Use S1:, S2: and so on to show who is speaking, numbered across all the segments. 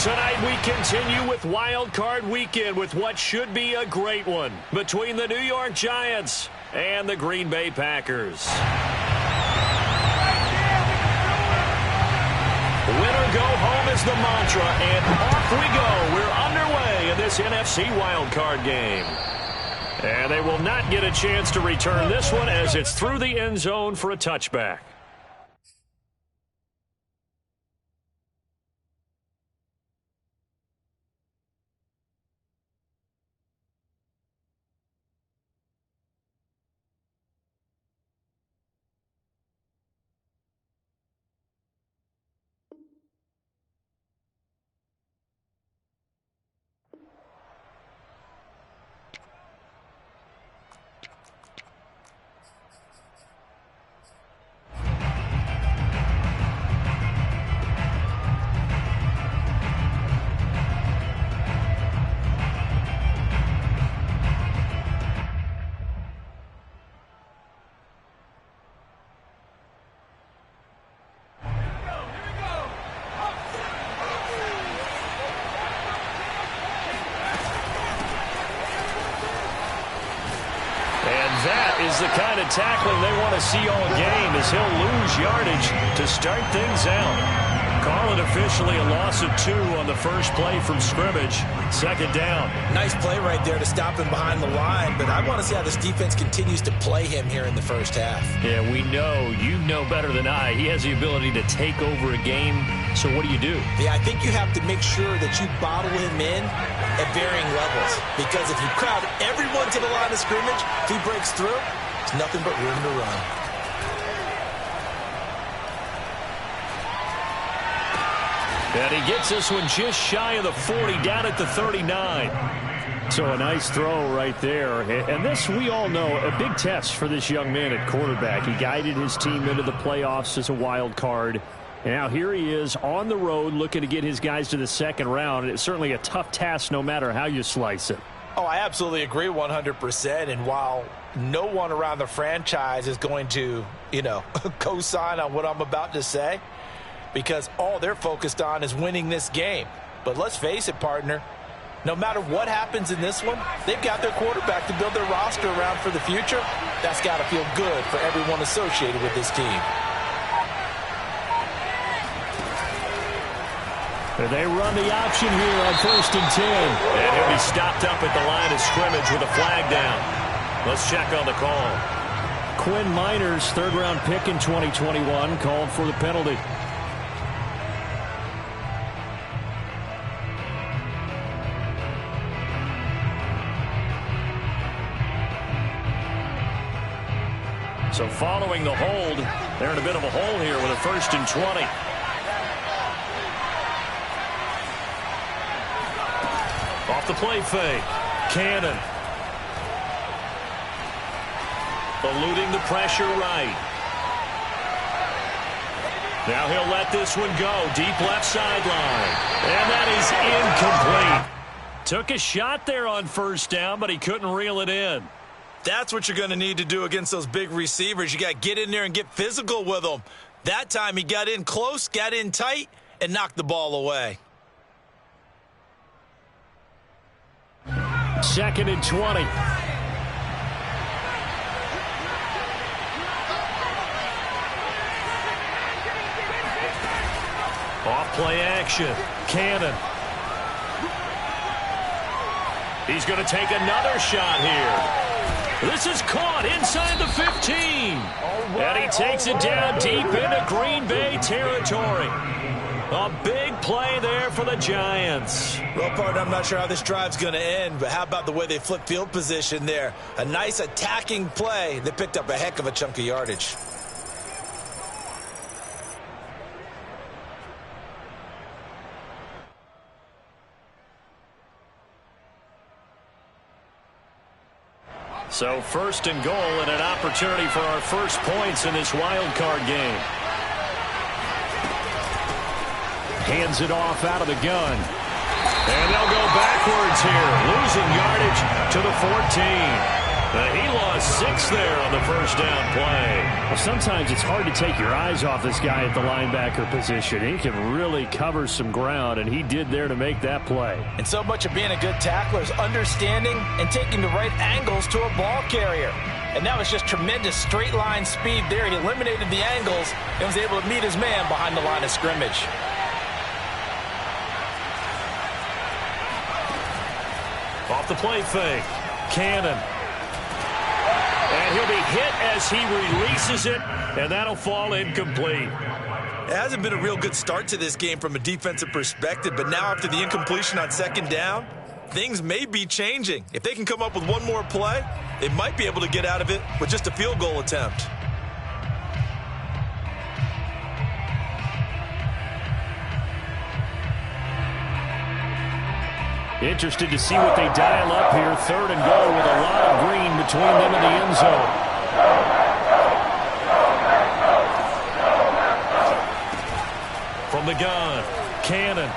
S1: Tonight we continue with Wild Card Weekend with what should be a great one between the New York Giants and the Green Bay Packers. Winner go home is the mantra, and off we go. We're underway in this NFC Wild Card game. And they will not get a chance to return this one as it's through the end zone for a touchback. Is the kind of tackling they want to see all game as he'll lose yardage to start things out. Call it officially a loss of 2 on the first play from scrimmage. Second down.
S2: Nice play right there to stop him behind the line, but I want to see how this defense continues to play him here in the first half.
S1: Yeah, we know, you know better than I, he has the ability to take over a game. So what do?
S2: Yeah, I think you have to make sure that you bottle him in at varying levels, because if you crowd everyone to the line of scrimmage, if he breaks through, it's nothing but room to run.
S1: And he gets this one just shy of the 40, down at the 39. So a nice throw right there. And this, we all know, a big test for this young man at quarterback. He guided his team into the playoffs as a wild card. And now here he is on the road looking to get his guys to the second round. It's certainly a tough task no matter how you slice it.
S2: Oh, I absolutely agree 100%. And while no one around the franchise is going to, co-sign on what I'm about to say, because all they're focused on is winning this game. But let's face it, partner, no matter what happens in this one, they've got their quarterback to build their roster around for the future. That's got to feel good for everyone associated with this team.
S1: They run the option here on 1st and 10. And he'll be stopped up at the line of scrimmage with a flag down. Let's check on the call. Quinn Miners, 3rd-round pick in 2021, called for the penalty. So following the hold, they're in a bit of a hole here with a 1st and 20. Off the play fake. Cannon. Eluding the pressure right. Now he'll let this one go. Deep left sideline. And that is incomplete. Took a shot there on 1st down, but he couldn't reel it in.
S2: That's what you're going to need to do against those big receivers. You got to get in there and get physical with them. That time he got in close, got in tight, and knocked the ball away.
S1: 2nd and 20. Off play action. Cannon. He's going to take another shot here. This is caught inside the 15. And he takes it down deep into Green Bay territory. A big play there for the Giants.
S2: Well, partner, I'm not sure how this drive's going to end, but how about the way they flip field position there? A nice attacking play that picked up a heck of a chunk of yardage.
S1: So 1st and goal and an opportunity for our first points in this wild card game. Hands it off out of the gun. And they'll go backwards here, losing yardage to the 14. He lost 6 there on the first down play. Well, sometimes it's hard to take your eyes off this guy at the linebacker position. He can really cover some ground, and he did there to make that play.
S2: And so much of being a good tackler is understanding and taking the right angles to a ball carrier. And that was just tremendous straight line speed there. He eliminated the angles and was able to meet his man behind the line of scrimmage.
S1: Off the play fake. Cannon. And he'll be hit as he releases it, and that'll fall incomplete.
S2: It hasn't been a real good start to this game from a defensive perspective, but now after the incompletion on second down, things may be changing. If they can come up with one more play, they might be able to get out of it with just a field goal attempt.
S1: Interested to see what they dial up here. 3rd and goal with a lot of green between them and the end zone. From the gun, Cannon.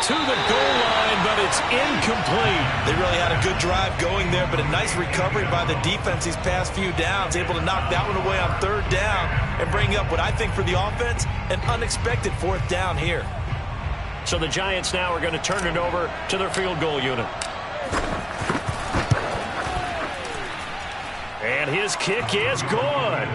S1: To the goal line, but it's incomplete.
S2: They really had a good drive going there, but a nice recovery by the defense these past few downs, able to knock that one away on 3rd down and bring up what I think for the offense, an unexpected 4th down here.
S1: So the Giants now are going to turn it over to their field goal unit. And his kick is good.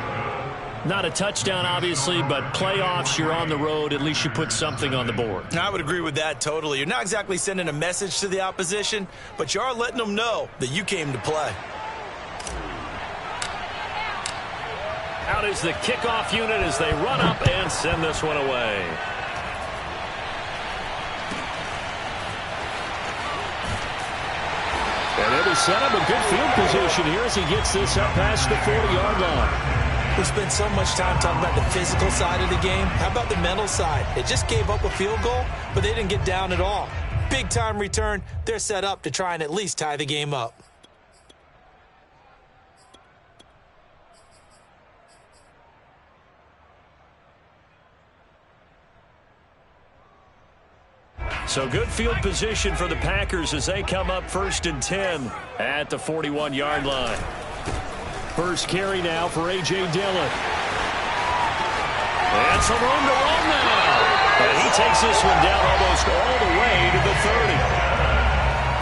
S1: Not a touchdown, obviously, but playoffs, you're on the road. At least you put something on the board.
S2: I would agree with that totally. You're not exactly sending a message to the opposition, but you are letting them know that you came to play.
S1: Out is the kickoff unit as they run up and send this one away. And it'll be set up a good field position here as he gets this up past the 40-yard line.
S2: We spent so much time talking about the physical side of the game. How about the mental side? They just gave up a field goal, but they didn't get down at all. Big time return. They're set up to try and at least tie the game up.
S1: So good field position for the Packers as they come up 1st and 10 at the 41-yard line. First carry now for A.J. Dillon. And some room to run now. And he takes this one down almost all the way to the 30.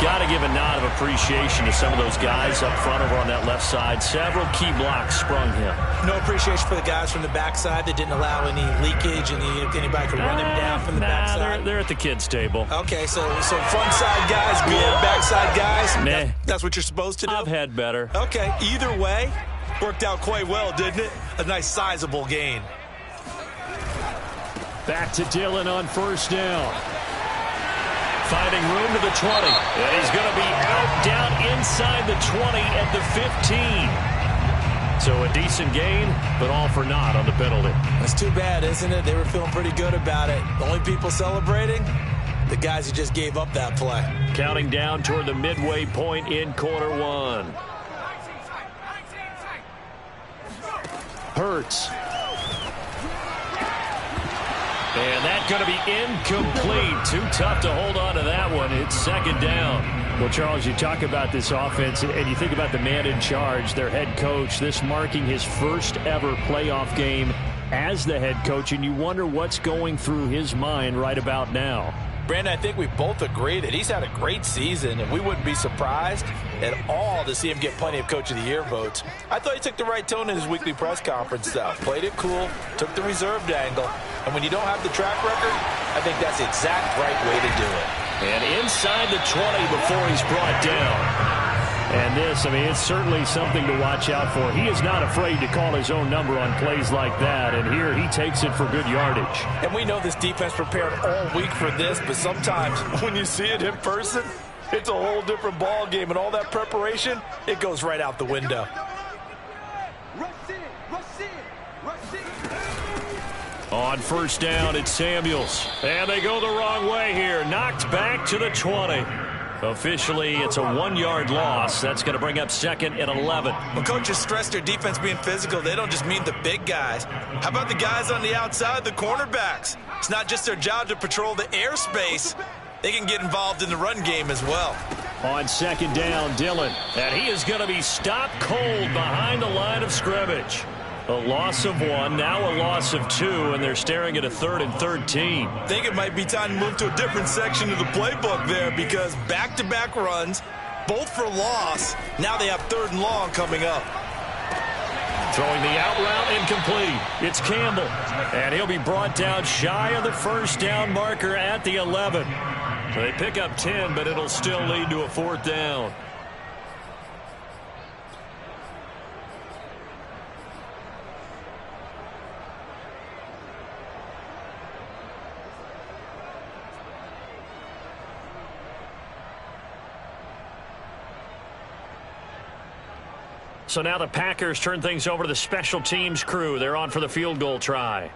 S1: Got to give a nod of appreciation to some of those guys up front over on that left side. Several key blocks sprung him.
S2: No appreciation for the guys from the backside that didn't allow any leakage and anybody could run him down from the backside.
S1: They're at the kids' table.
S2: Okay, so front side guys good, backside guys, that's what you're supposed to do?
S1: I've had better.
S2: Okay, either way, worked out quite well, didn't it? A nice sizable gain.
S1: Back to Dillon on 1st down. Finding room to the 20. And he's going to be out down inside the 20 at the 15. So a decent gain, but all for naught on the penalty.
S2: That's too bad, isn't it? They were feeling pretty good about it. The only people celebrating, the guys who just gave up that play.
S1: Counting down toward the midway point in quarter 1. Hurts. And that's going to be incomplete. Too tough to hold on to that one. It's 2nd down. Well, Charles, you talk about this offense, and you think about the man in charge, their head coach, this marking his first ever playoff game as the head coach, and you wonder what's going through his mind right about now.
S2: Brandon, I think we both agree that he's had a great season, and we wouldn't be surprised at all to see him get plenty of Coach of the Year votes. I thought he took the right tone in his weekly press conference, though. Played it cool, took the reserved angle, and when you don't have the track record, I think that's the exact right way to do it.
S1: And inside the 20 before he's brought down. And this, I mean, it's certainly something to watch out for. He is not afraid to call his own number on plays like that, and here he takes it for good yardage.
S2: And we know this defense prepared all week for this, but sometimes when you see it in person, it's a whole different ball game, and all that preparation, it goes right out the window.
S1: On 1st down, it's Samuels. And they go the wrong way here. Knocked back to the 20. Officially, it's a 1-yard loss. That's going to bring up 2nd and 11.
S2: When coaches stress their defense being physical, they don't just mean the big guys. How about the guys on the outside, the cornerbacks? It's not just their job to patrol the airspace. They can get involved in the run game as well.
S1: On second down, Dillon. And he is going to be stopped cold behind the line of scrimmage. A loss of 1, now a loss of 2, and they're staring at a 3rd and 13.
S2: I think it might be time to move to a different section of the playbook there because back-to-back runs, both for loss. Now they have 3rd and long coming up.
S1: Throwing the out route incomplete. It's Campbell. And he'll be brought down shy of the first down marker at the 11. So they pick up 10, but it'll still lead to a 4th down. So now the Packers turn things over to the special teams crew. They're on for the field goal try.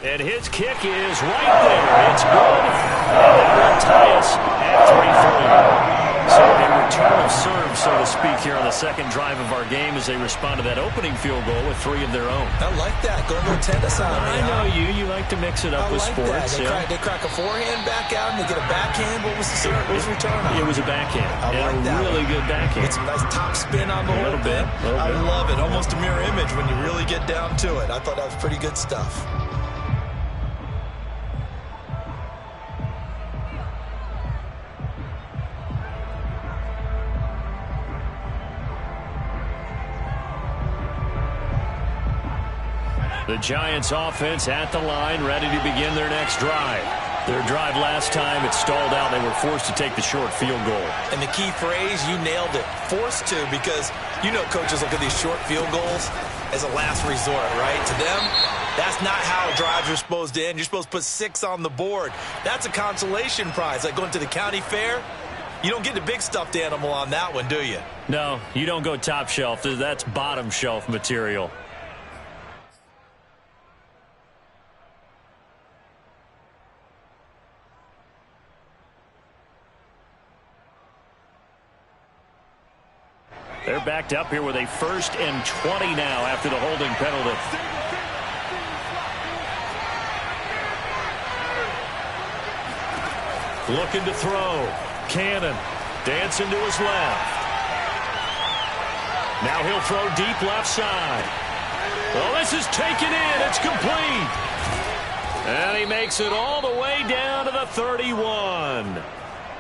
S1: And his kick is right there. It's good. And that will tie us at 3-3. So a return of serve, so to speak, here on the second drive of our game as they respond to that opening field goal with 3 of their own.
S2: I like that. Going to tennis on me.
S1: I know you. You like to mix it up with sports.
S2: They crack a forehand back out and they get a backhand. What was the return on?
S1: It was a backhand.
S2: I like that.
S1: Really good backhand.
S2: It's a nice top spin on the whole thing. I love it. Almost a mirror image when you really get down to it. I thought that was pretty good stuff.
S1: The Giants offense at the line, ready to begin their next drive. Their drive last time, it stalled out. They were forced to take the short field goal.
S2: And the key phrase, you nailed it, forced to, because you know coaches look at these short field goals as a last resort, right? To them, that's not how drives are supposed to end. You're supposed to put 6 on the board. That's a consolation prize, like going to the county fair. You don't get the big stuffed animal on that one, do you?
S1: No, you don't go top shelf. That's bottom shelf material. They're backed up here with a 1st and 20 now after the holding penalty. Looking to throw. Cannon dancing to his left. Now he'll throw deep left side. Well, this is taken in. It's complete. And he makes it all the way down to the 31.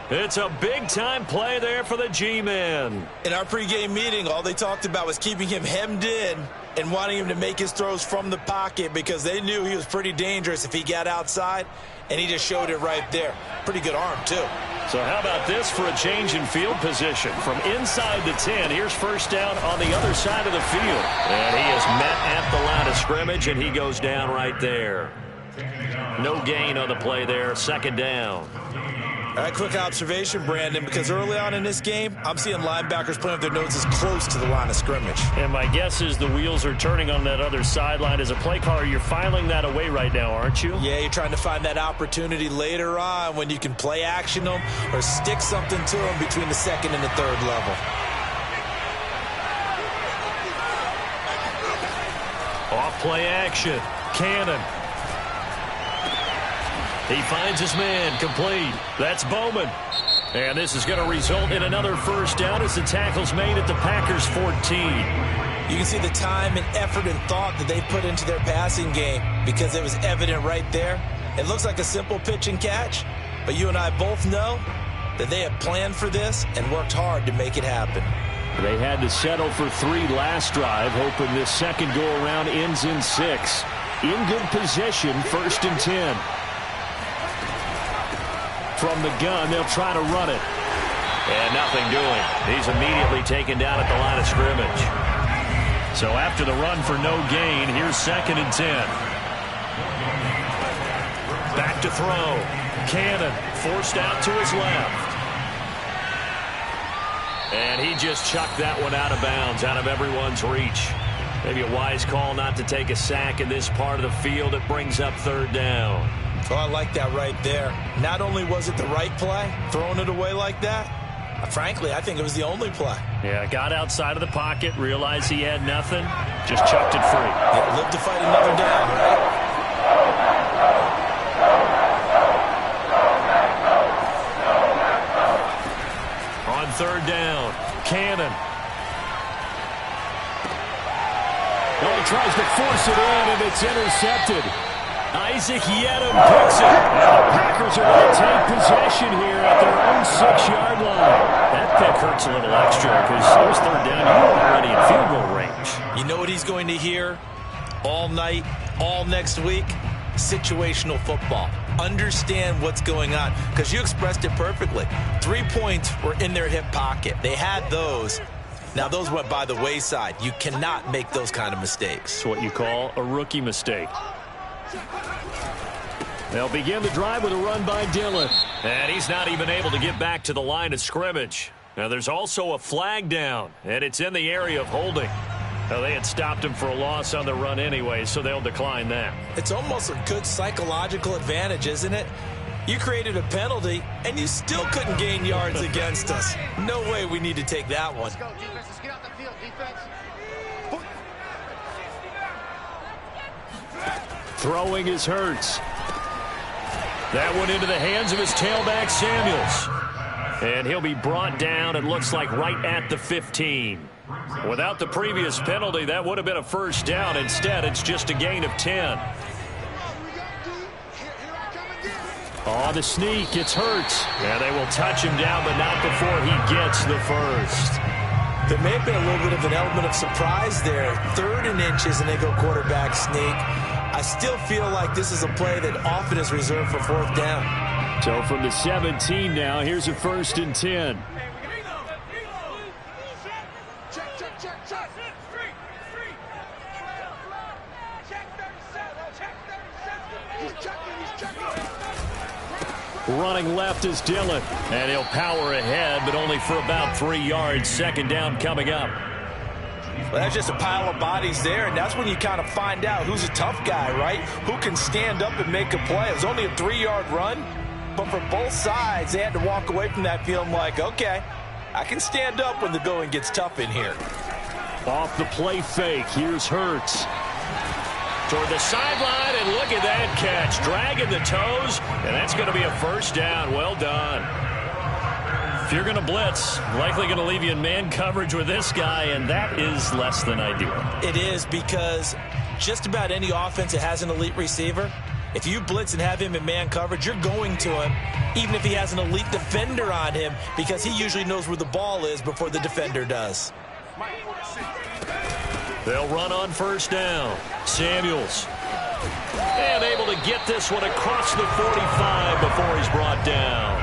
S1: It's a big-time play there for the G-men.
S2: In our pregame meeting, all they talked about was keeping him hemmed in and wanting him to make his throws from the pocket because they knew he was pretty dangerous if he got outside, and he just showed it right there. Pretty good arm, too.
S1: So how about this for a change in field position? From inside the 10, here's first down on the other side of the field. And he is met at the line of scrimmage, and he goes down right there. No gain on the play there, 2nd down.
S2: All right, quick observation, Brandon, because early on in this game, I'm seeing linebackers playing with their noses close to the line of scrimmage.
S1: And my guess is the wheels are turning on that other sideline. As a play caller, you're filing that away right now, aren't you?
S2: Yeah, you're trying to find that opportunity later on when you can play action them or stick something to them between the 2nd and the 3rd level.
S1: Off play action. Cannon. He finds his man, complete. That's Bowman. And this is going to result in another first down as the tackle's made at the Packers' 14.
S2: You can see the time and effort and thought that they put into their passing game because it was evident right there. It looks like a simple pitch and catch, but you and I both know that they have planned for this and worked hard to make it happen.
S1: They had to settle for 3 last drive, hoping this second go-around ends in 6. In good position, 1st and 10. From the gun, they'll try to run it. And nothing doing. He's immediately taken down at the line of scrimmage. So after the run for no gain, here's 2nd and 10. Back to throw. Cannon forced out to his left. And he just chucked that one out of bounds, out of everyone's reach. Maybe a wise call not to take a sack in this part of the field. It brings up 3rd down.
S2: Oh, I like that right there. Not only was it the right play, throwing it away like that, frankly, I think it was the only play.
S1: Yeah, got outside of the pocket, realized he had nothing, just chucked it free.
S2: Yeah, live to fight another down, right?
S1: throws it in, and it's intercepted. Isaac Yiadom picks it. And the Packers are going to take possession here at their own 6-yard line. That pick hurts a little extra because it was third down. You were already in field goal range.
S2: You know what he's going to hear all night, all next week? Situational football. Understand what's going on, because you expressed it perfectly. 3 points were in their hip pocket. They had those. Now, those went by the wayside. You cannot make those kind of mistakes.
S1: It's what you call a rookie mistake. They'll begin the drive with a run by Dillon. And he's not even able to get back to the line of scrimmage. Now, there's also a flag down, and it's in the area of holding. Now, they had stopped him for a loss on the run anyway, so they'll decline that.
S2: It's almost a good psychological advantage, isn't it? You created a penalty, and you still couldn't gain yards against us. No way we need to take that one.
S3: Let's go, defense. Let's get out the field, defense.
S1: Throwing is Hurts. That one into the hands of his tailback, Samuels. And he'll be brought down, it looks like, right at the 15. Without the previous penalty, that would have been a first down. Instead, it's just a gain of 10. Oh, the sneak. It's Hurts. And they will touch him down, but not before he gets the first.
S2: There may have been a little bit of an element of surprise there. 3rd and inches, and they go quarterback sneak. I still feel like this is a play that often is reserved for 4th down.
S1: So from the 17 now, here's a 1st and 10. Running left is Dillon, and he'll power ahead, but only for about 3 yards. 2nd down coming up.
S2: Well, that's just a pile of bodies there, and that's when you kind of find out who's a tough guy, right? Who can stand up and make a play. It was only a 3-yard run, but for both sides, they had to walk away from that feeling like, okay, I can stand up when the going gets tough in here.
S1: Off the play fake, here's Hurts. Toward the sideline, and look at that catch. Dragging the toes, and that's going to be a first down. Well done. If you're going to blitz, likely going to leave you in man coverage with this guy, and that is less than ideal.
S2: It is, because just about any offense that has an elite receiver, if you blitz and have him in man coverage, you're going to him, even if he has an elite defender on him, because he usually knows where the ball is before the defender does.
S1: They'll run on 1st down. Samuels. And able to get this one across the 45 before he's brought down.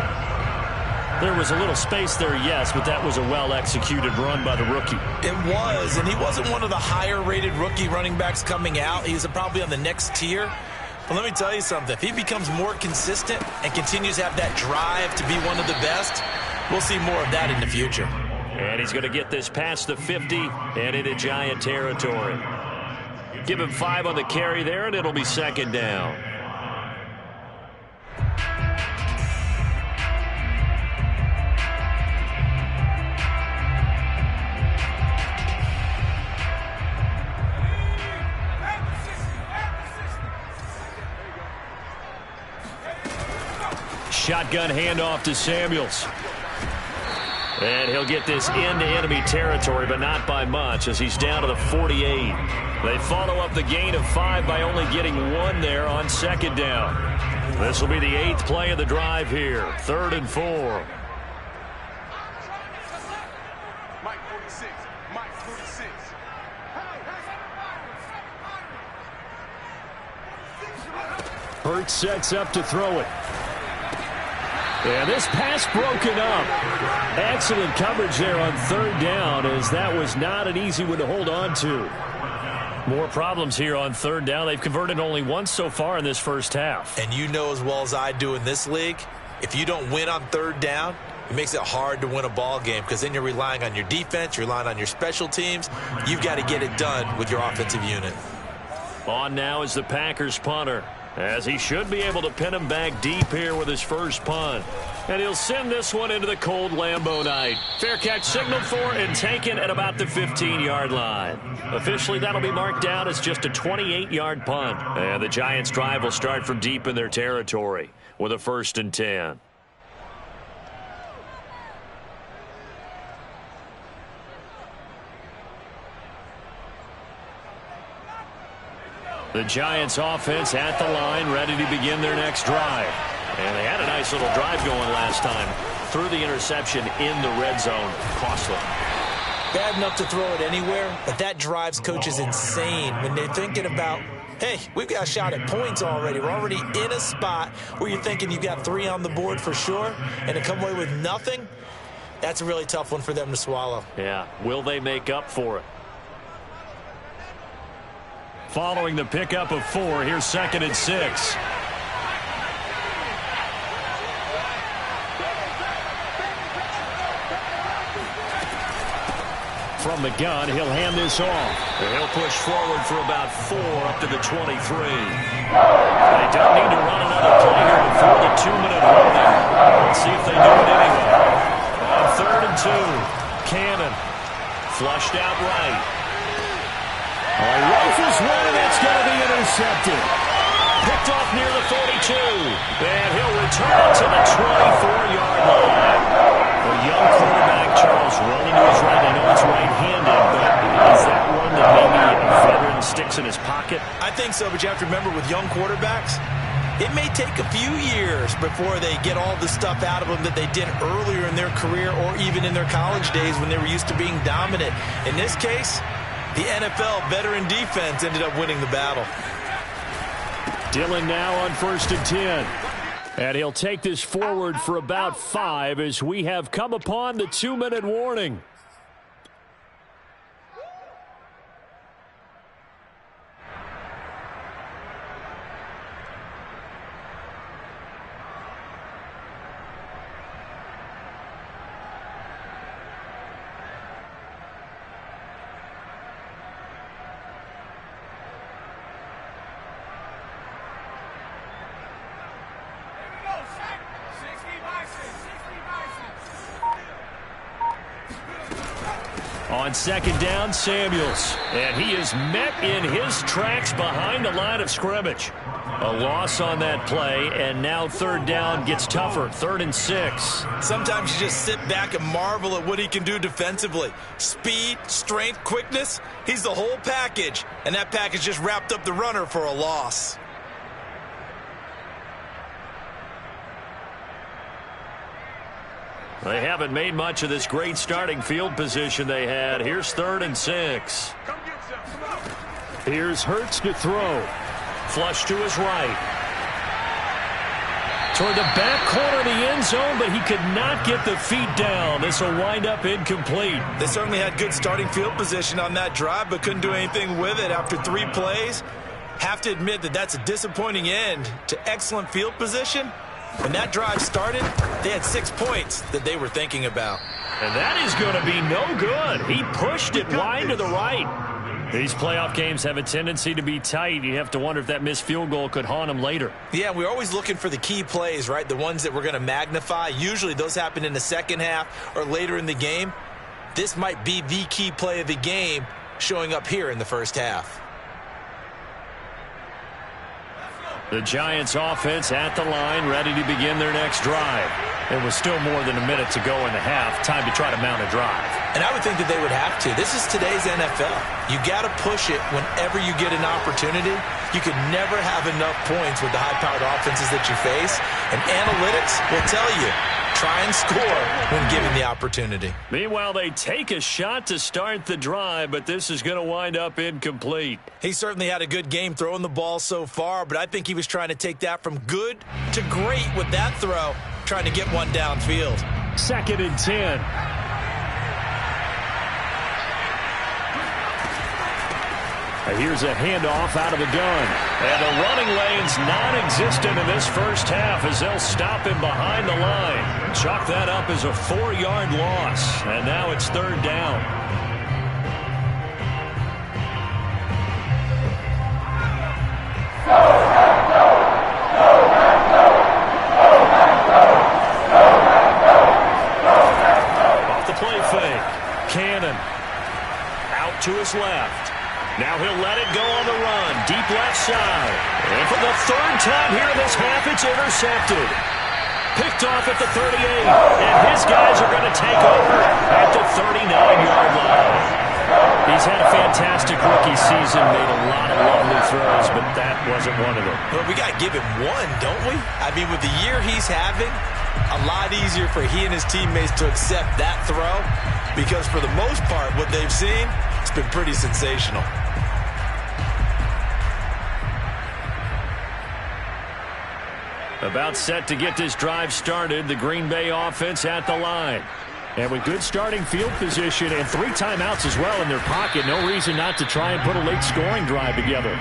S1: There was a little space there, yes, but that was a well-executed run by the rookie.
S2: It was, and he wasn't one of the higher-rated rookie running backs coming out. He's probably on the next tier. But let me tell you something. If he becomes more consistent and continues to have that drive to be one of the best, we'll see more of that in the future.
S1: And he's going to get this past the 50 and into Giant territory. Give him 5 on the carry there, and it'll be 2nd down. Shotgun handoff to Samuels. And he'll get this into enemy territory, but not by much, as he's down to the 48. They follow up the gain of 5 by only getting 1 there on 2nd down. This will be the 8th play of the drive here. 3rd and 4.
S3: Mike 46. Mike 46.
S1: Hurts sets up to throw it. And this pass broken up. Excellent coverage there on 3rd down, as that was not an easy one to hold on to. More problems here on 3rd down. They've converted only once so far in this first half.
S2: And you know as well as I do in this league, if you don't win on 3rd down, it makes it hard to win a ball game, because then you're relying on your defense, you're relying on your special teams. You've got to get it done with your offensive unit.
S1: On now is the Packers punter, as he should be able to pin him back deep here with his first punt. And he'll send this one into the cold Lambeau night. Fair catch signaled for and taken at about the 15-yard line. Officially, that'll be marked down as just a 28-yard punt. And the Giants' drive will start from deep in their territory with a 1st and 10. The Giants offense at the line, ready to begin their next drive. And they had a nice little drive going last time. Threw the interception in the red zone. Costly.
S2: Bad enough to throw it anywhere, but that drives coaches insane when they're thinking about, hey, we've got a shot at points already. We're already in a spot where you're thinking you've got 3 on the board for sure, and to come away with nothing, that's a really tough one for them to swallow.
S1: Yeah, will they make up for it? Following the pickup of 4, here's 2nd and 6. From the gun, he'll hand this off. He'll push forward for about 4 up to the 23. They don't need to run another play here before the 2-minute warning. Let's see if they do it anyway. On 3rd and 2, Cannon flushed out right. Rifles one, and that's going to be intercepted. Picked off near the 42. And he'll return it to the 24-yard line. A young quarterback, Charles, rolling to his right. I know it's right-handed, but is that one that maybe a veteran sticks in his pocket?
S2: I think so, but you have to remember with young quarterbacks, it may take a few years before they get all the stuff out of them that they did earlier in their career or even in their college days when they were used to being dominant. In this case, the NFL veteran defense ended up winning the battle.
S1: Dillon now on 1st and 10. And he'll take this forward for about 5 as we have come upon the 2-minute warning. On 2nd down, Samuels. And he is met in his tracks behind the line of scrimmage. A loss on that play, and now 3rd down gets tougher. 3rd and 6.
S2: Sometimes you just sit back and marvel at what he can do defensively. Speed, strength, quickness, he's the whole package. And that package just wrapped up the runner for a loss.
S1: They haven't made much of this great starting field position they had. Here's 3rd and 6. Here's Hurts to throw. Flush to his right. Toward the back corner of the end zone, but he could not get the feet down. This will wind up incomplete.
S2: They certainly had good starting field position on that drive, but couldn't do anything with it after 3 plays. Have to admit that that's a disappointing end to excellent field position. When that drive started, they had 6 points that they were thinking about.
S1: And that is going to be no good. He pushed it wide to the right. These playoff games have a tendency to be tight. You have to wonder if that missed field goal could haunt him later.
S2: Yeah, we're always looking for the key plays, right? The ones that we're going to magnify. Usually those happen in the second half or later in the game. This might be the key play of the game showing up here in the first half.
S1: The Giants offense at the line, ready to begin their next drive. There was still more than a minute to go in the half. Time to try to mount a drive.
S2: And I would think that they would have to. This is today's NFL. You got to push it whenever you get an opportunity. You can never have enough points with the high-powered offenses that you face. And analytics will tell you, try and score when given the opportunity.
S1: Meanwhile, they take a shot to start the drive, but this is going to wind up incomplete.
S2: He certainly had a good game throwing the ball so far, but I think he was trying to take that from good to great with that throw, trying to get one downfield.
S1: 2nd and 10. Here's a handoff out of the gun. And the running lane's non-existent in this first half as they'll stop him behind the line. Chalk that up as a 4-yard loss. And now it's 3rd down. Off the play fake. Cannon out to his left. Now he'll let it go on the run. Deep left side. And for the 3rd time here in this half, it's intercepted. Picked off at the 38. And his guys are going to take over at the 39-yard line. He's had a fantastic rookie season, made a lot of lovely throws, but that wasn't one of them.
S2: Well, we got to give him one, don't we? I mean, with the year he's having, a lot easier for he and his teammates to accept that throw because for the most part, what they've seen, it's been pretty sensational.
S1: About set to get this drive started, the Green Bay offense at the line. And with good starting field position and 3 timeouts as well in their pocket, no reason not to try and put a late scoring drive together.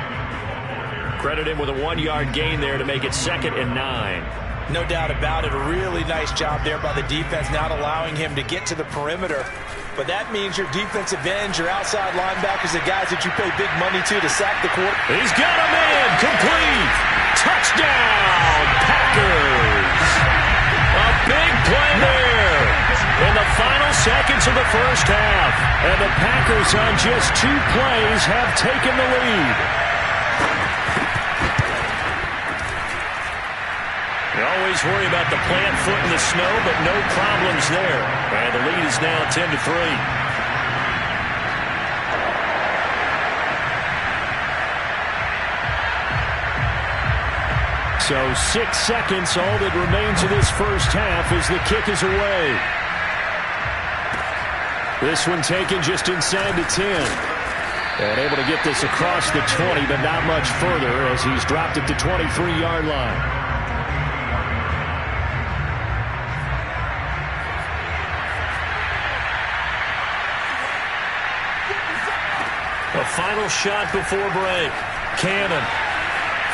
S1: Credit him with a 1-yard gain there to make it 2nd and 9.
S2: No doubt about it. A really nice job there by the defense, not allowing him to get to the perimeter. But that means your defensive ends, your outside linebackers, the guys that you pay big money to sack the quarter.
S1: He's got a man complete. Touchdown, Packers. A big play there in the final seconds of the first half. And the Packers on just 2 plays have taken the lead. You always worry about the plant foot in the snow, but no problems there. And the lead is now 10-3. So 6 seconds, all that remains of this first half as the kick is away. This one taken just inside the 10. And able to get this across the 20, but not much further as he's dropped at the 23-yard line. A final shot before break. Cannon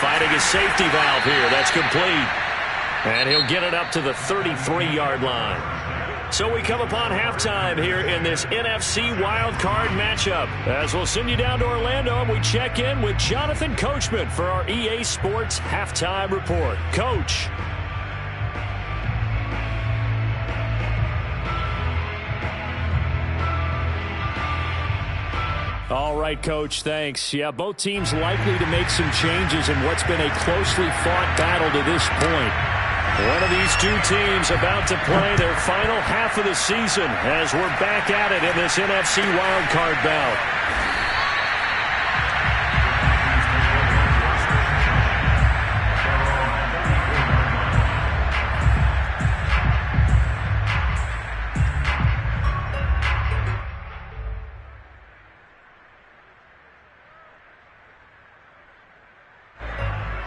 S1: fighting a safety valve here. That's complete. And he'll get it up to the 33-yard line. So we come upon halftime here in this NFC wildcard matchup. As we'll send you down to Orlando, and we check in with Jonathan Coachman for our EA Sports Halftime Report. Coach. All right, Coach, thanks. Yeah, both teams likely to make some changes in what's been a closely fought battle to this point. One of these 2 teams about to play their final half of the season as we're back at it in this NFC wildcard bout.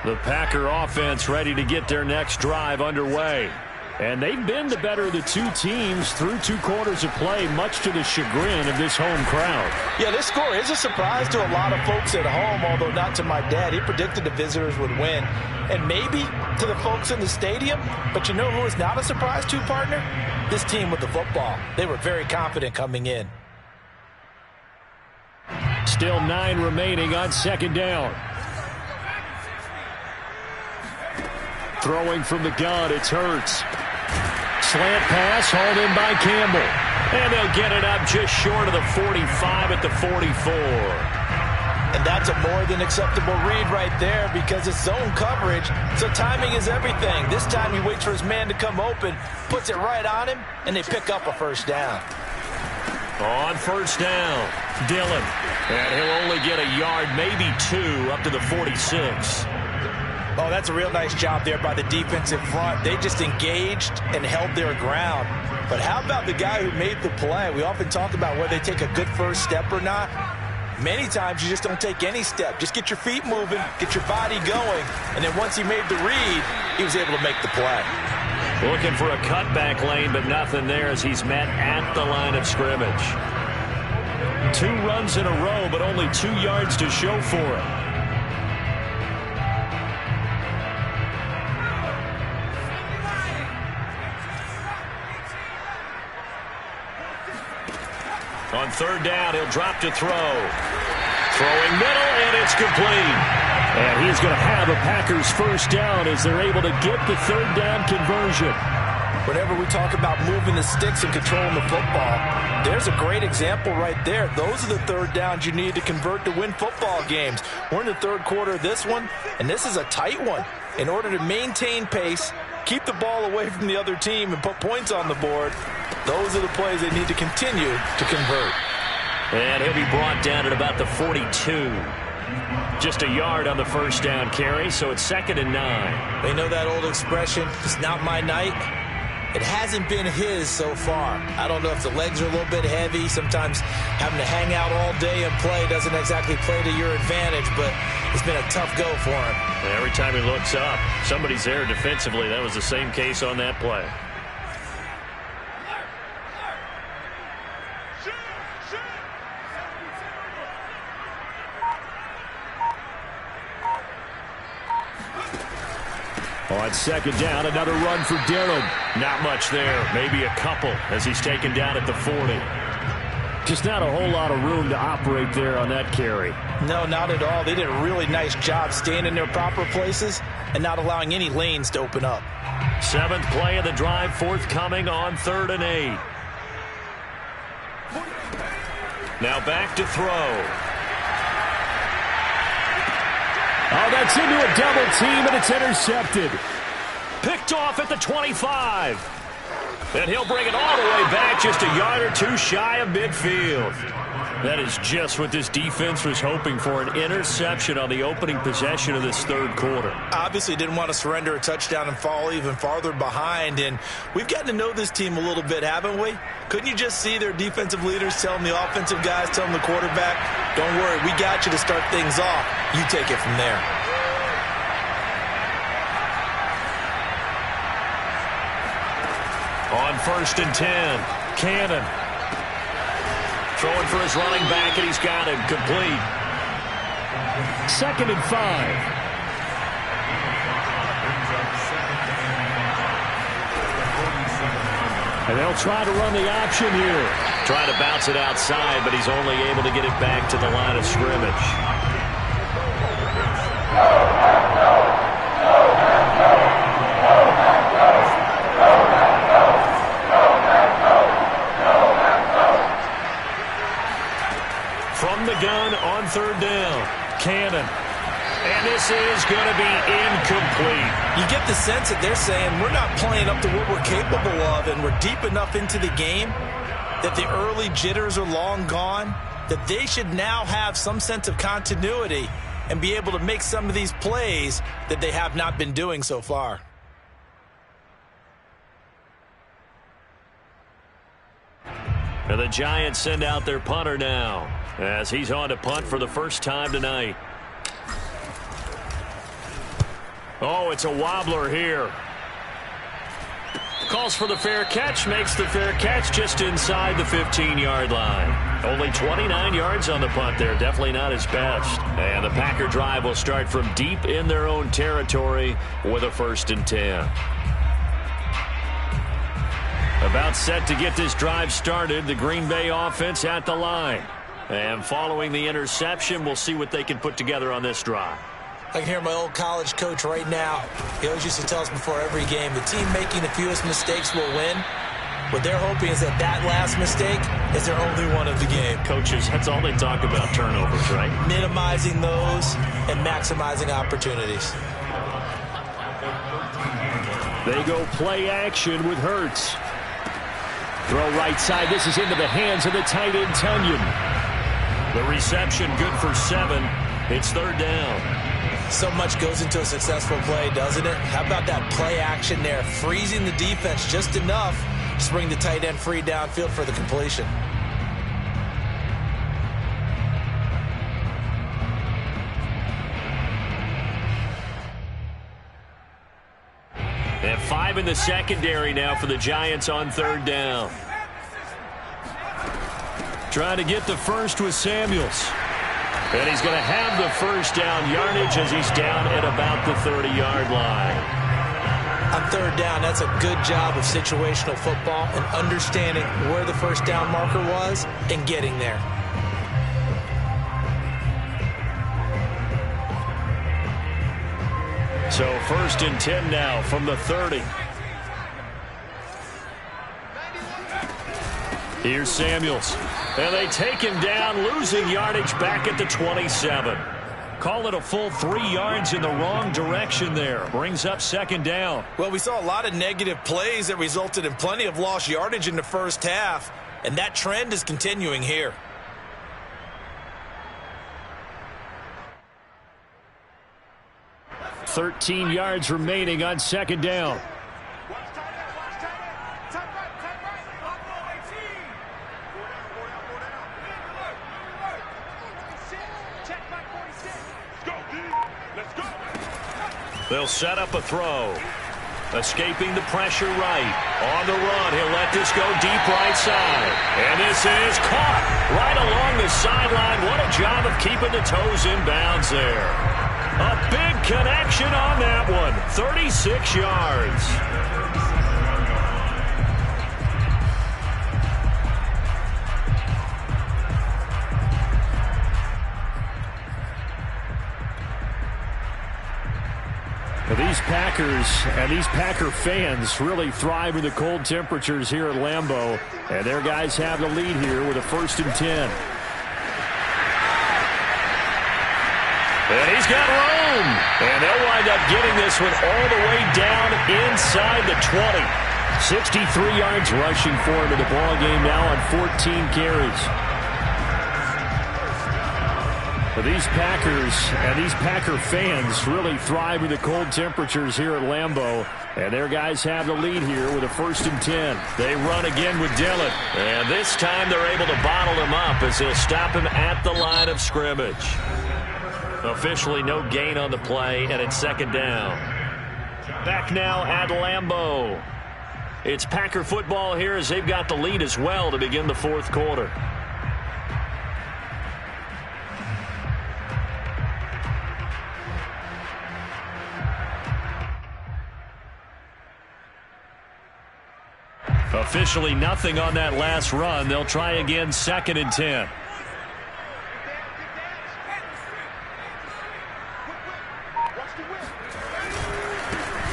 S1: The Packer offense ready to get their next drive underway. And they've been the better of the 2 teams through 2 quarters of play, much to the chagrin of this home crowd.
S2: Yeah, this score is a surprise to a lot of folks at home, although not to my dad. He predicted the visitors would win. And maybe to the folks in the stadium. But you know who is not a surprise to, partner? This team with the football. They were very confident coming in.
S1: Still 9 remaining on 2nd down. Throwing from the gun, it's Hurts. Slant pass hauled in by Campbell. And they'll get it up just short of the 45 at the 44.
S2: And that's a more than acceptable read right there because it's zone coverage, so timing is everything. This time he waits for his man to come open, puts it right on him, and they pick up a first down.
S1: On first down, Dillon. And he'll only get a yard, maybe 2, up to the 46.
S2: Oh, that's a real nice job there by the defensive front. They just engaged and held their ground. But how about the guy who made the play? We often talk about whether they take a good first step or not. Many times you just don't take any step. Just get your feet moving, get your body going, and then once he made the read, he was able to make the play.
S1: Looking for a cutback lane, but nothing there as he's met at the line of scrimmage. 2 runs in a row, but only 2 yards to show for it. On 3rd down, he'll drop to throw. Throwing middle, and it's complete. And he's going to have a Packers first down as they're able to get the 3rd down conversion.
S2: Whenever we talk about moving the sticks and controlling the football, there's a great example right there. Those are the 3rd downs you need to convert to win football games. We're in the 3rd quarter of this one, and this is a tight one. In order to maintain pace, keep the ball away from the other team, and put points on the board, those are the plays they need to continue to convert.
S1: And he'll be brought down at about the 42. Just a yard on the first down carry, so it's 2nd and 9.
S2: They know that old expression, it's not my night. It hasn't been his so far. I don't know if the legs are a little bit heavy. Sometimes having to hang out all day and play doesn't exactly play to your advantage, but it's been a tough go for him.
S1: Every time he looks up, somebody's there defensively. That was the same case on that play. On 2nd down, another run for Dillon. Not much there. Maybe a couple as he's taken down at the 40. Just not a whole lot of room to operate there on that carry.
S2: No, not at all. They did a really nice job staying in their proper places and not allowing any lanes to open up.
S1: 7th play of the drive forthcoming on 3rd and 8. Now back to throw.
S4: Oh, that's into a double team, and it's intercepted.
S1: Picked off at the 25. And he'll bring it all the way back just a yard or two shy of midfield. That is just what this defense was hoping for, an interception on the opening possession of this 3rd quarter.
S2: Obviously didn't want to surrender a touchdown and fall even farther behind, and we've gotten to know this team a little bit, haven't we? Couldn't you just see their defensive leaders telling the offensive guys, telling the quarterback, don't worry, we got you to start things off. You take it from there.
S1: On 1st and 10, Cannon. Throwing for his running back, and he's got him complete.
S4: 2nd and 5. And they'll try to run the option here.
S1: Trying to bounce it outside, but he's only able to get it back to the line of scrimmage. From the gun on 3rd down, Cannon. And this is going to be incomplete.
S2: You get the sense that they're saying we're not playing up to what we're capable of, and we're deep enough into the game that the early jitters are long gone, that they should now have some sense of continuity and be able to make some of these plays that they have not been doing so far.
S1: And the Giants send out their punter now as he's on to punt for the first time tonight. Oh, it's a wobbler here. Calls for the fair catch, makes the fair catch just inside the 15-yard line. Only 29 yards on the punt there, definitely not his best. And the Packer drive will start from deep in their own territory with a 1st and 10. About set to get this drive started, the Green Bay offense at the line. And following the interception, we'll see what they can put together on this drive.
S2: I can hear my old college coach right now. He always used to tell us before every game, the team making the fewest mistakes will win. What they're hoping is that last mistake is their only one of the game.
S1: Coaches, that's all they talk about, turnovers, right?
S2: Minimizing those and maximizing opportunities.
S4: They go play action with Hurts. Throw right side. This is into the hands of the tight end, Tunyon.
S1: The reception good for 7. It's 3rd down.
S2: So much goes into a successful play, doesn't it? How about that play action there? Freezing the defense just enough to bring the tight end free downfield for the completion.
S1: And 5 in the secondary now for the Giants on 3rd down. Trying to get the first with Samuels. And he's going to have the first down yardage as he's down at about the 30-yard line.
S2: On 3rd down, that's a good job of situational football and understanding where the first down marker was and getting there.
S1: So 1st and 10 now from the 30. Here's Samuels. And they take him down, losing yardage back at the 27. Call it a full 3 yards in the wrong direction there. Brings up 2nd down.
S2: Well, we saw a lot of negative plays that resulted in plenty of lost yardage in the first half, and that trend is continuing here.
S1: 13 yards remaining on second down.
S4: They'll set up a throw. Escaping the pressure right. On the run, he'll let this go deep right side. And this is caught right along the sideline. What a job of keeping the toes in bounds there. A big connection on that one. 36 yards.
S1: These Packers and these Packer fans really thrive in the cold temperatures here at Lambeau. And their guys have the lead here with a 1st and 10.
S4: And he's got room. And they'll wind up getting this one all the way down inside the 20. 63 yards rushing for him in the ball game now on 14 carries. These Packers and these Packer fans really thrive in the cold temperatures here at Lambeau. And their guys have the lead here with a 1st and 10. They run again with Dillon. And this time they're able to bottle him up as they'll stop him at the line of scrimmage. Officially no gain on the play, and it's 2nd down. Back now at Lambeau. It's Packer football here as they've got the lead as well to begin the 4th quarter. Officially nothing on that last run. They'll try again 2nd and 10.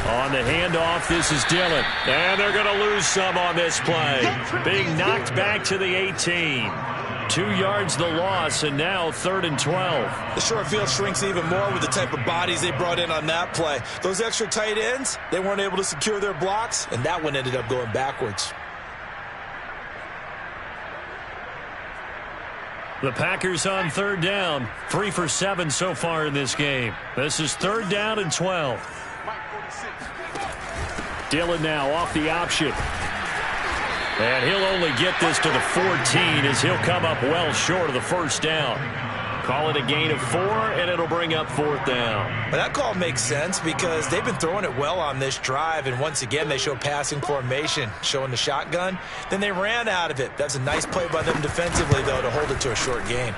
S4: On the handoff, this is Dillon. And they're going to lose some on this play. Being knocked back to the 18. 2 yards the loss, and now 3rd and 12.
S2: The short field shrinks even more with the type of bodies they brought in on that play. Those extra tight ends, they weren't able to secure their blocks, and that one ended up going backwards.
S1: The Packers on 3rd down. 3 for 7 so far in this game. This is 3rd down and 12. Dillon now off the option. And he'll only get this to the 14 as he'll come up well short of the 1st down. Call it a gain of 4, and it'll bring up 4th down.
S2: But that call makes sense because they've been throwing it well on this drive, and once again they show passing formation, showing the shotgun. Then they ran out of it. That's a nice play by them defensively, though, to hold it to a short gain.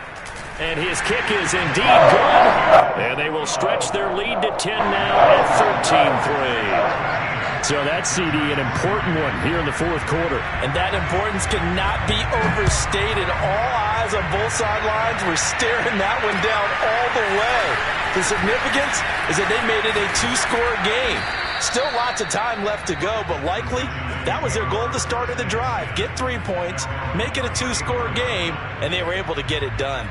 S4: And his kick is indeed good. And they will stretch their lead to 10 now at 13-3.
S1: So that, CD, an important one here in the 4th quarter.
S2: And that importance cannot be overstated. All eyes on both sidelines were staring that one down all the way. The significance is that they made it a 2-score game. Still lots of time left to go, but likely that was their goal at the start of the drive. Get 3 points, make it a 2-score game, and they were able to get it done.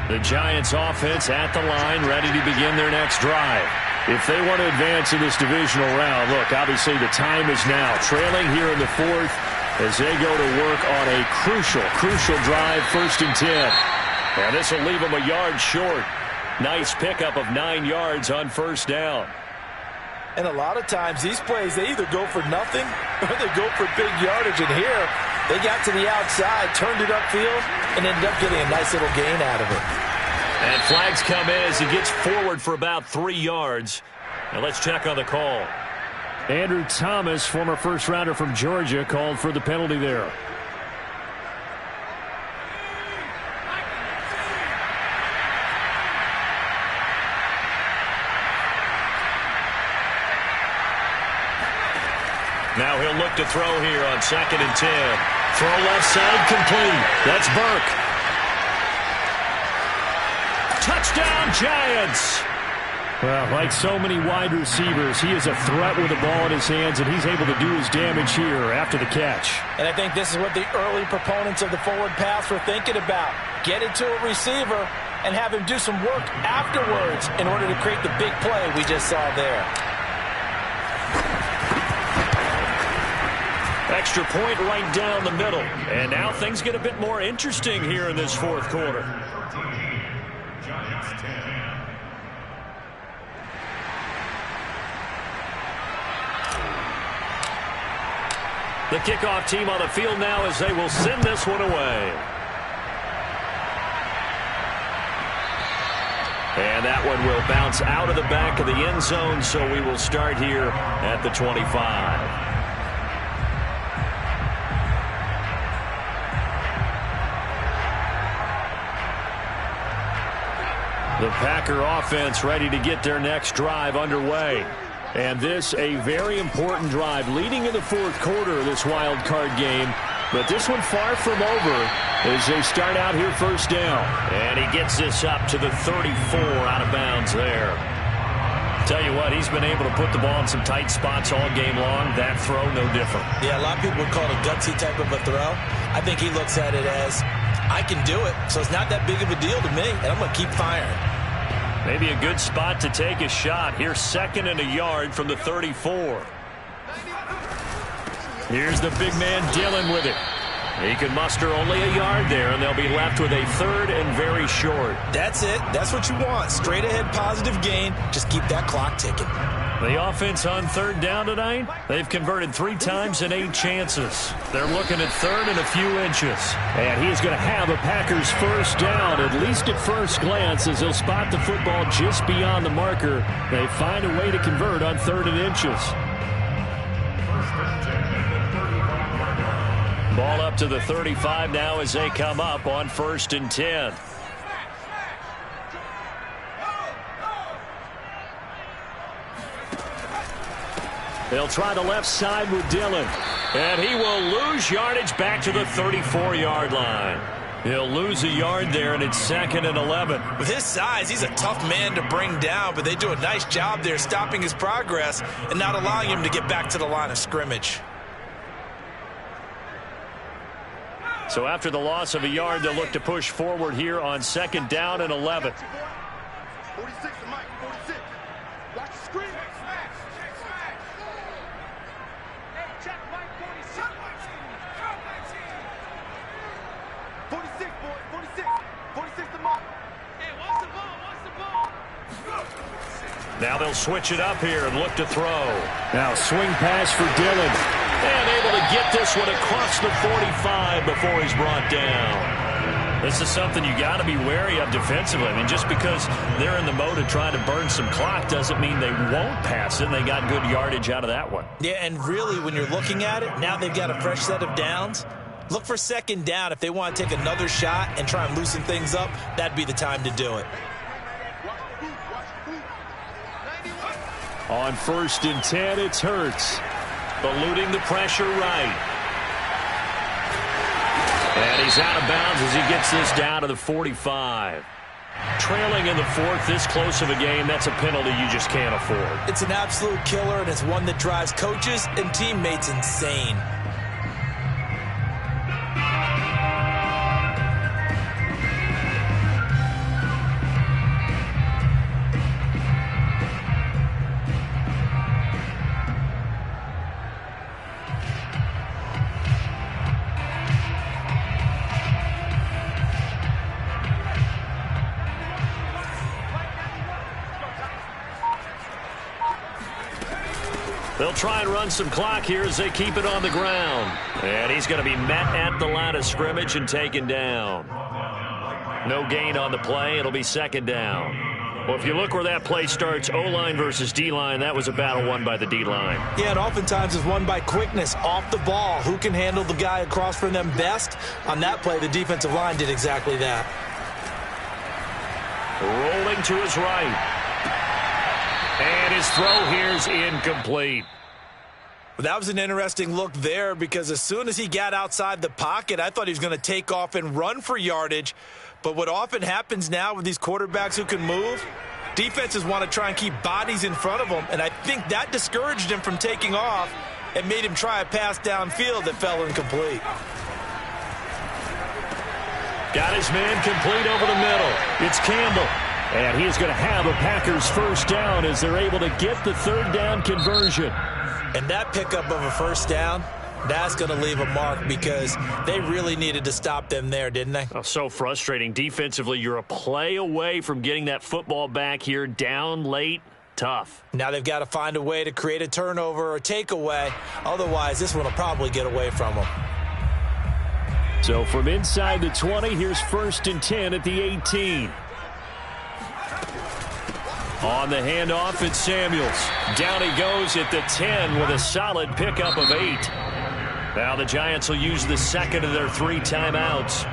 S1: The Giants offense at the line, ready to begin their next drive. If they want to advance in this divisional round, look, obviously the time is now. Trailing here in the 4th as they go to work on a crucial drive, 1st and 10. And this will leave them a yard short. Nice pickup of 9 yards on 1st down.
S2: And a lot of times these plays, they either go for nothing or they go for big yardage. And here, they got to the outside, turned it upfield, and ended up getting a nice little gain out of it.
S4: And flags come in as he gets forward for about 3 yards. Now let's check on the call.
S1: Andrew Thomas, former first-rounder from Georgia, called for the penalty there.
S4: Now he'll look to throw here on 2nd and 10. Throw left side complete. That's Burke. Touchdown, Giants!
S1: Well, like so many wide receivers, he is a threat with the ball in his hands, and he's able to do his damage here after the catch.
S2: And I think this is what the early proponents of the forward pass were thinking about. Get it to a receiver and have him do some work afterwards in order to create the big play we just saw there.
S1: Extra point right down the middle. And now things get a bit more interesting here in this fourth quarter. The kickoff team on the field now as they will send this one away. And that one will bounce out of the back of the end zone, so we will start here at the 25. The Packer offense ready to get their next drive underway. And this a very important drive leading in the fourth quarter of this wild card game. But this one far from over as they start out here first down. And he gets this up to the 34 out of bounds there. Tell you what, he's been able to put the ball in some tight spots all game long. That throw, no different.
S2: Yeah, a lot of people would call it a gutsy type of a throw. I think he looks at it as, I can do it, so it's not that big of a deal to me, and I'm going to keep firing.
S1: Maybe a good spot to take a shot. Here's 2nd and a yard from the 34. Here's the big man Dillon with it. He can muster only a yard there, and they'll be left with a 3rd and very short.
S2: That's it. That's what you want. Straight ahead positive gain. Just keep that clock ticking.
S1: The offense on 3rd down tonight, they've converted 3 times in 8 chances. They're looking at 3rd and a few inches. And he is going to have a Packers first down, at least at first glance, as he'll spot the football just beyond the marker. They find a way to convert on 3rd and inches. Ball up to the 35 now as they come up on 1st and 10. They'll try the left side with Dillon. And he will lose yardage back to the 34-yard line. He'll lose a yard there, and it's 2nd and 11.
S2: With his size, he's a tough man to bring down, but they do a nice job there stopping his progress and not allowing him to get back to the line of scrimmage.
S1: So after the loss of a yard, they'll look to push forward here on 2nd down and 11.
S3: 46 to Mike, 46. Watch the screen. Hey, check Mike, 46. 46, boys, 46. 46 to Mike. Hey, watch the ball, watch the ball.
S1: Now they'll switch it up here and look to throw. Now swing pass for Dillon. And able to get this one across the 45 before he's brought down. This is something you got to be wary of defensively. I mean, just because they're in the mode of trying to burn some clock doesn't mean they won't pass it. And they got good yardage out of that one.
S2: Yeah, and really, when you're looking at it, now they've got a fresh set of downs. Look for 2nd down. If they want to take another shot and try and loosen things up, that'd be the time to do it.
S1: On 1st and 10, it's Hurts. Eluding the pressure right. And he's out of bounds as he gets this down to the 45. Trailing in the 4th, this close of a game, that's a penalty you just can't afford.
S2: It's an absolute killer, and it's one that drives coaches and teammates insane.
S1: They'll try and run some clock here as they keep it on the ground. And he's going to be met at the line of scrimmage and taken down. No gain on the play. It'll be 2nd down. Well, if you look where that play starts, O-line versus D-line, that was a battle won by the D-line.
S2: Yeah, and oftentimes it's won by quickness off the ball. Who can handle the guy across from them best? On that play, the defensive line did exactly that.
S1: Rolling to his right. And his throw here's incomplete.
S2: That was an interesting look there because as soon as he got outside the pocket, I thought he was going to take off and run for yardage. But what often happens now with these quarterbacks who can move, defenses want to try and keep bodies in front of them. And I think that discouraged him from taking off and made him try a pass downfield that fell incomplete.
S1: Got his man complete over the middle. It's Campbell. And he's going to have a Packers first down as they're able to get the 3rd down conversion.
S2: And that pickup of a first down, That's going to leave a mark because they really needed to stop them there, didn't they?
S1: Oh, so frustrating. Defensively, you're a play away from getting that football back here, down late. Tough.
S2: Now they've got to find a way to create a turnover or takeaway. Otherwise, this one will probably get away from them.
S1: So from inside the 20, here's 1st and 10 at the 18. On the handoff, it's Samuels. Down he goes at the 10 with a solid pickup of 8. Now the Giants will use the second of their 3 timeouts.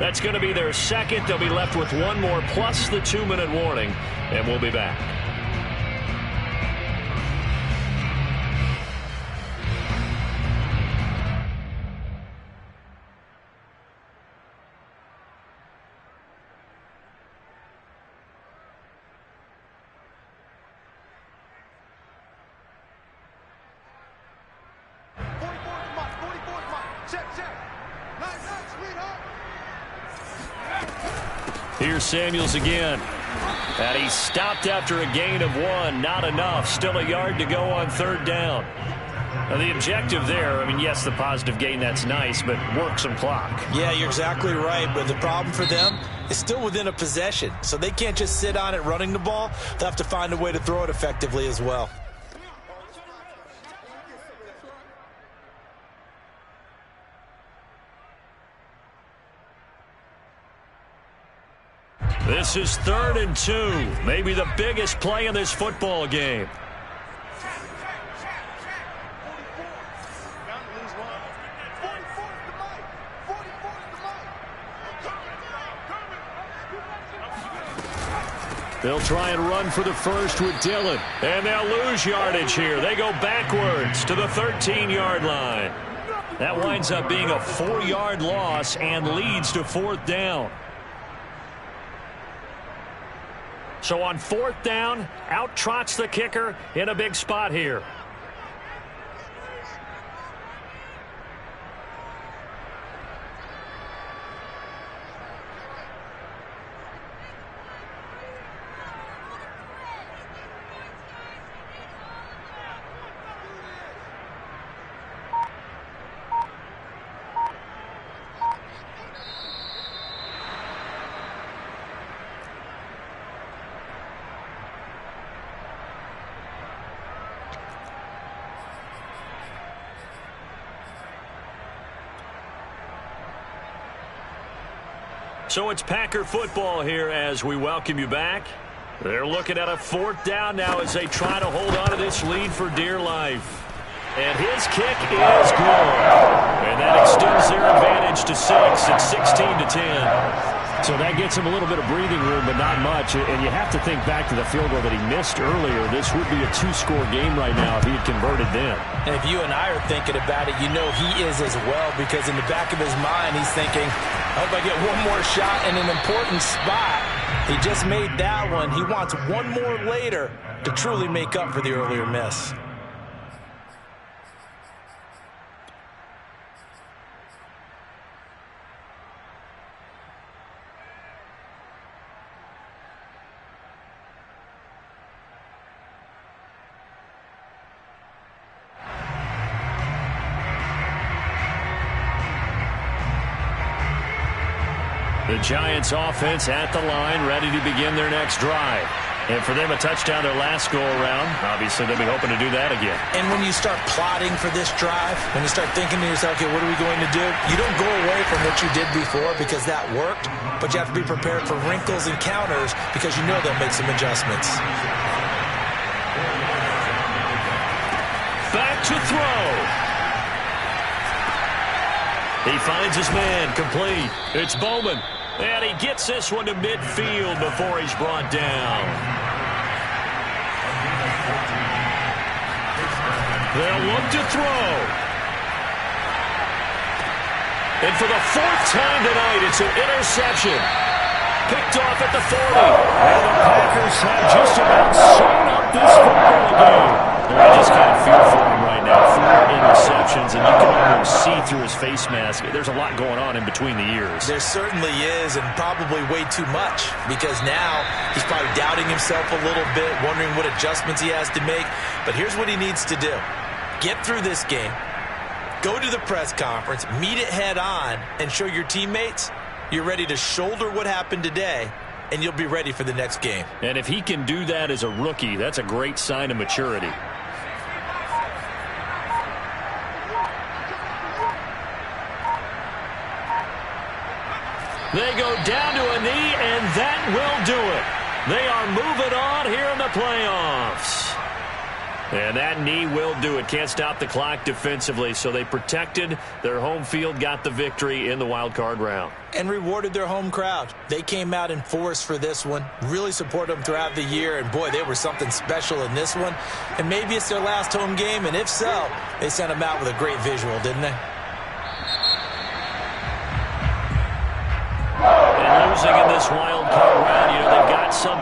S1: That's going to be their second. They'll be left with 1 more plus the 2-minute warning, and we'll be back. Here's Samuels again. And he stopped after a gain of 1. Not enough. Still a yard to go on 3rd down. Now the objective there, I mean, yes, the positive gain, that's nice, but work some clock.
S2: Yeah, you're exactly right. But the problem for them is still within a possession. So they can't just sit on it running the ball. They'll have to find a way to throw it effectively as well.
S1: This is 3rd and 2. Maybe the biggest play in this football game. They'll try and run for the first with Dillon. And they'll lose yardage here. They go backwards to the 13-yard line. That winds up being a 4-yard loss and leads to 4th down. So on 4th down, out trots the kicker in a big spot here. So it's Packer football here as we welcome you back. They're looking at a 4th down now as they try to hold on to this lead for dear life. And his kick is good. And that extends their advantage to 6. It's 16-10. So that gets him a little bit of breathing room, but not much. And you have to think back to the field goal that he missed earlier. This would be a 2-score game right now if he had converted then.
S2: And if you and I are thinking about it, you know he is as well, because in the back of his mind, he's thinking, I hope I get one more shot in an important spot. He just made that one. He wants one more later to truly make up for the earlier miss.
S1: The Giants offense at the line, ready to begin their next drive. And for them, a touchdown their last go-around. Obviously, they'll be hoping to do that again.
S2: And when you start plotting for this drive, when you start thinking to yourself, okay, what are we going to do? You don't go away from what you did before because that worked, but you have to be prepared for wrinkles and counters because you know they'll make some adjustments.
S1: Back to throw. He finds his man, complete. It's Bowman. And he gets this one to midfield before he's brought down. They'll look to throw. And for the 4th time tonight, it's an interception. Picked off at the 40. And the Packers have just about sewn up this football game. I just kind of feel for him right now. 4 interceptions, and you can almost see through his face mask. There's a lot going on in between the ears.
S2: There certainly is, and probably way too much, because now he's probably doubting himself a little bit, wondering what adjustments he has to make. But here's what he needs to do. Get through this game. Go to the press conference, meet it head on, and show your teammates you're ready to shoulder what happened today, and you'll be ready for the next game.
S1: And if he can do that as a rookie, that's a great sign of maturity. They go down to a knee, and that will do it. They are moving on here in the playoffs. And that knee will do it. Can't stop the clock defensively, so they protected their home field, got the victory in the wild card round.
S2: And rewarded their home crowd. They came out in force for this one, really supported them throughout the year, and boy, they were something special in this one. And maybe it's their last home game, and if so, they sent them out with a great visual, didn't they?
S1: And losing in this wild card round, they've got something